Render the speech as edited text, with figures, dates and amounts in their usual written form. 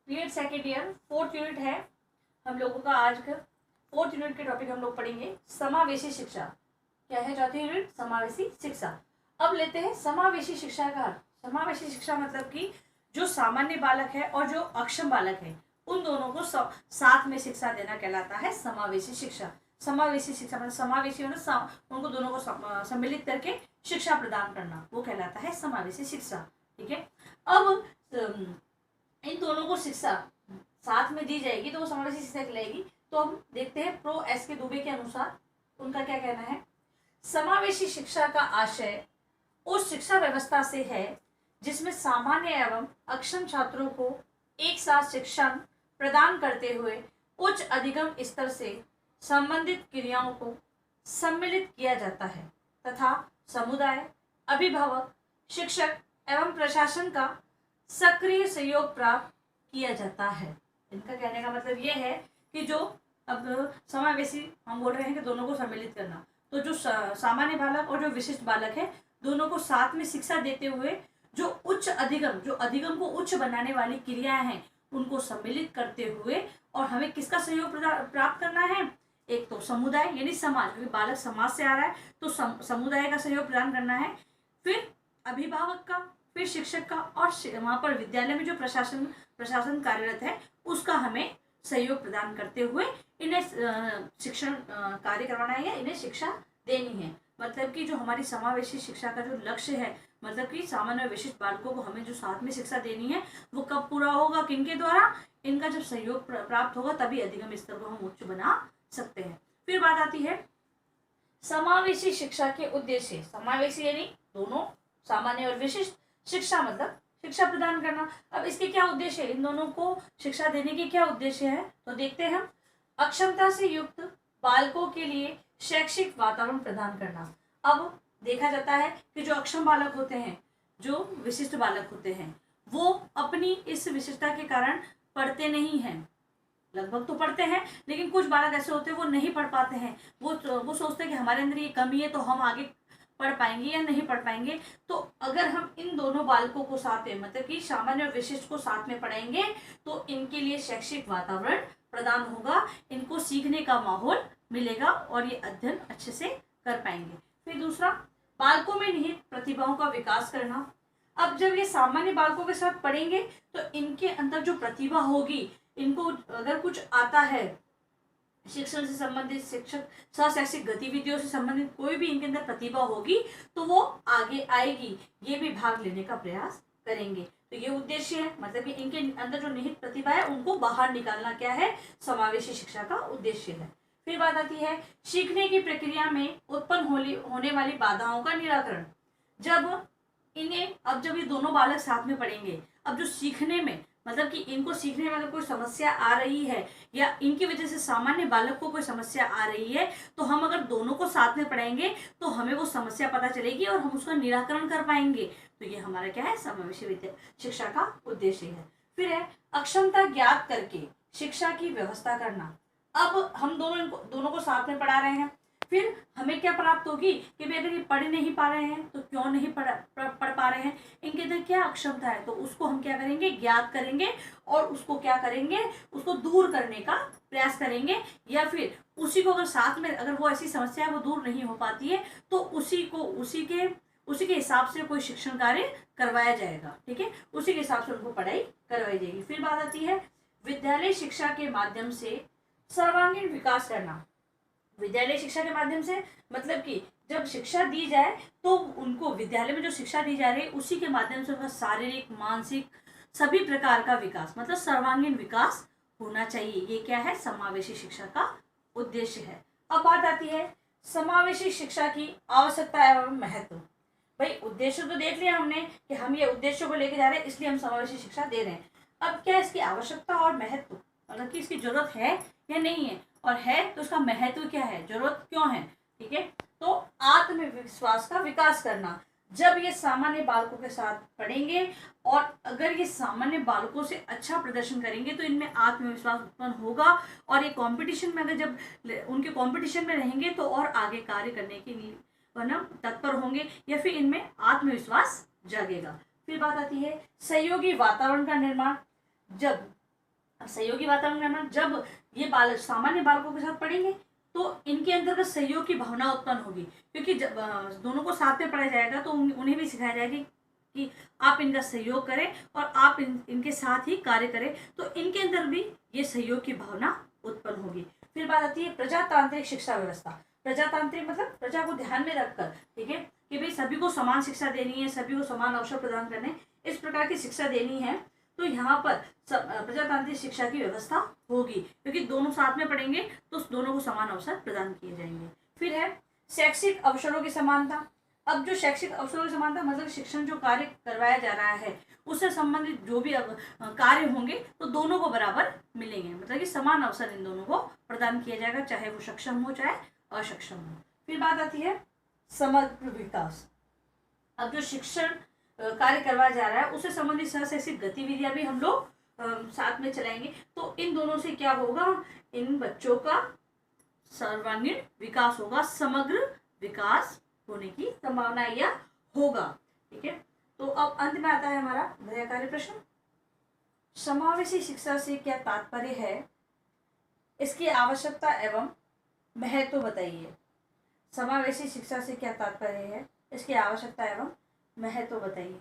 BEd second year 4th unit है हम लोगों का। आज का 4th यूनिट के टॉपिक हम लोग पढ़ेंगे समावेशी शिक्षा। क्या है चौथी यूनिट? समावेशी शिक्षा। अब लेते हैं समावेशी शिक्षा का अर्थ। समावेशी शिक्षा मतलब कि जो सामान्य बालक है और जो अक्षम बालक है उन दोनों को साथ में शिक्षा देना कहलाता है समावेशी शिक्षा। समावेशी शिक्षा मतलब समावेशी मतलब उनको दोनों को सम्मिलित करके शिक्षा प्रदान करना, वो कहलाता है समावेशी शिक्षा। ठीक है। अब इन दोनों को शिक्षा साथ में दी जाएगी तो वो समावेशी शिक्षा कहलाएगी। तो हम देखते हैं प्रो एस के दुबे के अनुसार उनका क्या कहना है। समावेशी शिक्षा का आशय उस शिक्षा व्यवस्था से है जिसमें सामान्य एवं अक्षम छात्रों को एक साथ शिक्षण प्रदान करते हुए उच्च अधिगम स्तर से संबंधित क्रियाओं को सम्मिलित किया जाता है तथा समुदाय, अभिभावक, शिक्षक एवं प्रशासन का सक्रिय सहयोग प्राप्त किया जाता है। इनका कहने का मतलब ये है कि जो अब समावेशी हम बोल रहे हैं कि दोनों को सम्मिलित करना, तो जो सामान्य बालक और जो विशिष्ट बालक है दोनों को साथ में शिक्षा देते हुए जो उच्च अधिगम, जो अधिगम को उच्च बनाने वाली क्रियाएं हैं उनको सम्मिलित करते हुए, और हमें किसका सहयोग प्राप्त करना है? एक तो समुदाय यानी समाज, क्योंकि बालक समाज से आ रहा है तो समुदाय का सहयोग प्रदान करना है, फिर अभिभावक का, फिर शिक्षक का, और वहां पर विद्यालय में जो प्रशासन कार्यरत है उसका हमें सहयोग प्रदान करते हुए इन्हें शिक्षण कार्य करवाना है या इन्हें शिक्षा देनी है। मतलब कि जो हमारी समावेशी शिक्षा का जो लक्ष्य है, मतलब कि सामान्य और विशिष्ट बालकों को हमें जो साथ में शिक्षा देनी है वो कब पूरा होगा? किनके द्वारा? इनका जब सहयोग प्राप्त होगा तभी अधिगम स्तर को हम उच्च बना सकते हैं। फिर बात आती है समावेशी शिक्षा के उद्देश्य। समावेशी यानी दोनों, सामान्य और विशिष्ट, शिक्षा मतलब शिक्षा प्रदान करना। अब इसके क्या उद्देश्य है? इन दोनों को शिक्षा देने के क्या उद्देश्य है तो देखते हैं हम। अक्षमता से युक्त बालकों के लिए शैक्षिक वातावरण प्रदान करना। अब देखा जाता है कि जो अक्षम बालक होते हैं, जो विशिष्ट बालक होते हैं, वो अपनी इस विशिष्टता के कारण पढ़ते नहीं हैं। लगभग तो पढ़ते हैं लेकिन कुछ बालक ऐसे होते हैं वो नहीं पढ़ पाते हैं। वो सोचते हैं कि हमारे अंदर ये कमी है तो हम आगे पढ़ पाएंगे या नहीं पढ़ पाएंगे। तो अगर हम इन दोनों बालकों को साथ में, मतलब कि सामान्य और विशिष्ट को साथ में पढ़ाएंगे तो इनके लिए शैक्षिक वातावरण प्रदान होगा, इनको सीखने का माहौल मिलेगा और ये अध्ययन अच्छे से कर पाएंगे। फिर दूसरा, बालकों में निहित प्रतिभाओं का विकास करना। अब जब ये सामान्य बालकों के साथ पढ़ेंगे तो इनके अंदर जो प्रतिभा होगी, इनको अगर कुछ आता है, शिक्षण से संबंधित, शिक्षक शैक्षिक गतिविधियों से संबंधित कोई भी इनके अंदर प्रतिभा होगी तो वो आगे आएगी, ये भी भाग लेने का प्रयास करेंगे। तो ये उद्देश्य है, मतलब कि इनके अंदर जो निहित प्रतिभा है उनको बाहर निकालना क्या है? समावेशी शिक्षा का उद्देश्य है। फिर बात आती है सीखने की प्रक्रिया में उत्पन्न होने वाली बाधाओं का निराकरण। जब ये दोनों बालक साथ में पढ़ेंगे, अब जो सीखने में, मतलब कि इनको सीखने में अगर कोई समस्या आ रही है या इनकी वजह से सामान्य बालक को कोई समस्या आ रही है तो हम अगर दोनों को साथ में पढ़ाएंगे तो हमें वो समस्या पता चलेगी और हम उसका निराकरण कर पाएंगे। तो ये हमारा क्या है? समावेशी शिक्षा का उद्देश्य है। फिर है अक्षमता ज्ञात करके शिक्षा की व्यवस्था करना। अब हम दोनों को साथ में पढ़ा रहे हैं, फिर हमें क्या प्राप्त होगी कि भाई अगर ये पढ़ नहीं पा रहे हैं तो क्यों नहीं पढ़ पा रहे हैं, इनके अंदर क्या अक्षमता है, तो उसको हम क्या करेंगे? ज्ञात करेंगे और उसको क्या करेंगे? उसको दूर करने का प्रयास करेंगे। या फिर उसी को अगर साथ में, अगर वो ऐसी समस्या है वो दूर नहीं हो पाती है तो उसी के हिसाब से कोई शिक्षण कार्य करवाया जाएगा। ठीक है, उसी के हिसाब से उनको पढ़ाई करवाई जाएगी। फिर बात आती है विद्यालय शिक्षा के माध्यम से सर्वांगीण विकास करना। विद्यालय शिक्षा के माध्यम से मतलब कि जब शिक्षा दी जाए तो उनको विद्यालय में जो शिक्षा दी जा रही है उसी के माध्यम से उनका शारीरिक, मानसिक सभी प्रकार का विकास, मतलब सर्वांगीण विकास होना चाहिए। ये क्या है? समावेशी शिक्षा का उद्देश्य है। अब बात आती है समावेशी शिक्षा की आवश्यकता एवं महत्व। भाई उद्देश्य तो देख लिया हमने कि हम ये उद्देश्य को लेके जा रहे हैं इसलिए हम समावेशी शिक्षा दे रहे हैं। अब क्या इसकी आवश्यकता और महत्व, मतलब कि इसकी जरूरत है या नहीं है, और है तो उसका महत्व क्या है, जरूरत क्यों है? ठीक है, तो आत्मविश्वास का विकास करना। जब ये सामान्य बालकों के साथ पढ़ेंगे और अगर ये सामान्य बालकों से अच्छा प्रदर्शन करेंगे तो इनमें आत्मविश्वास उत्पन्न होगा और ये कंपटीशन में, अगर जब उनके कंपटीशन में रहेंगे तो और आगे कार्य करने के लिए तत्पर होंगे या फिर इनमें आत्मविश्वास जागेगा। फिर बात आती है सहयोगी वातावरण का निर्माण। जब अब सहयोगी वातावरण में जब ये बालक सामान्य बालकों के साथ पढ़ेंगे तो इनके अंतर्गत सहयोग की भावना उत्पन्न होगी, क्योंकि जब दोनों को साथ में पढ़ाया जाएगा तो उन्हें भी सिखाया जाएगा कि आप इनका सहयोग करें और आप इनके साथ ही कार्य करें, तो इनके अंदर भी ये सहयोग की भावना उत्पन्न होगी। फिर बात आती है प्रजातांत्रिक शिक्षा व्यवस्था। प्रजातांत्रिक मतलब प्रजा को ध्यान में रखकर, ठीक है, कि भाई सभी को समान शिक्षा देनी है, सभी को समान अवसर प्रदान करने, इस प्रकार की शिक्षा देनी है, तो यहाँ पर प्रजातांत्रिक शिक्षा की व्यवस्था होगी, क्योंकि दोनों साथ में पढ़ेंगे तो दोनों को समान अवसर प्रदान किए जाएंगे। फिर है शैक्षिक अवसरों की समानता। अब जो शैक्षिक अवसरों की समानता मतलब शिक्षण जो कार्य करवाया जा रहा है उससे संबंधित जो भी कार्य होंगे तो दोनों को बराबर मिलेंगे, मतलब कि समान अवसर इन दोनों को प्रदान किया जाएगा, चाहे वो सक्षम हो चाहे अक्षम हो। फिर बात आती है समग्र विकास। अब जो शिक्षण कार्य करवाया जा रहा है उससे संबंधित सहशैक्षिक गतिविधियां भी हम लोग साथ में चलाएंगे, तो इन दोनों से क्या होगा, इन बच्चों का सर्वांगीण विकास होगा, समग्र विकास होने की संभावना यह होगा। ठीक है, तो अब अंत में आता है हमारा गृह कार्य प्रश्न। समावेशी शिक्षा से क्या तात्पर्य है, इसकी आवश्यकता एवं महत्व बताइए। समावेशी शिक्षा से क्या तात्पर्य है, इसकी आवश्यकता एवं महत्व बताइए।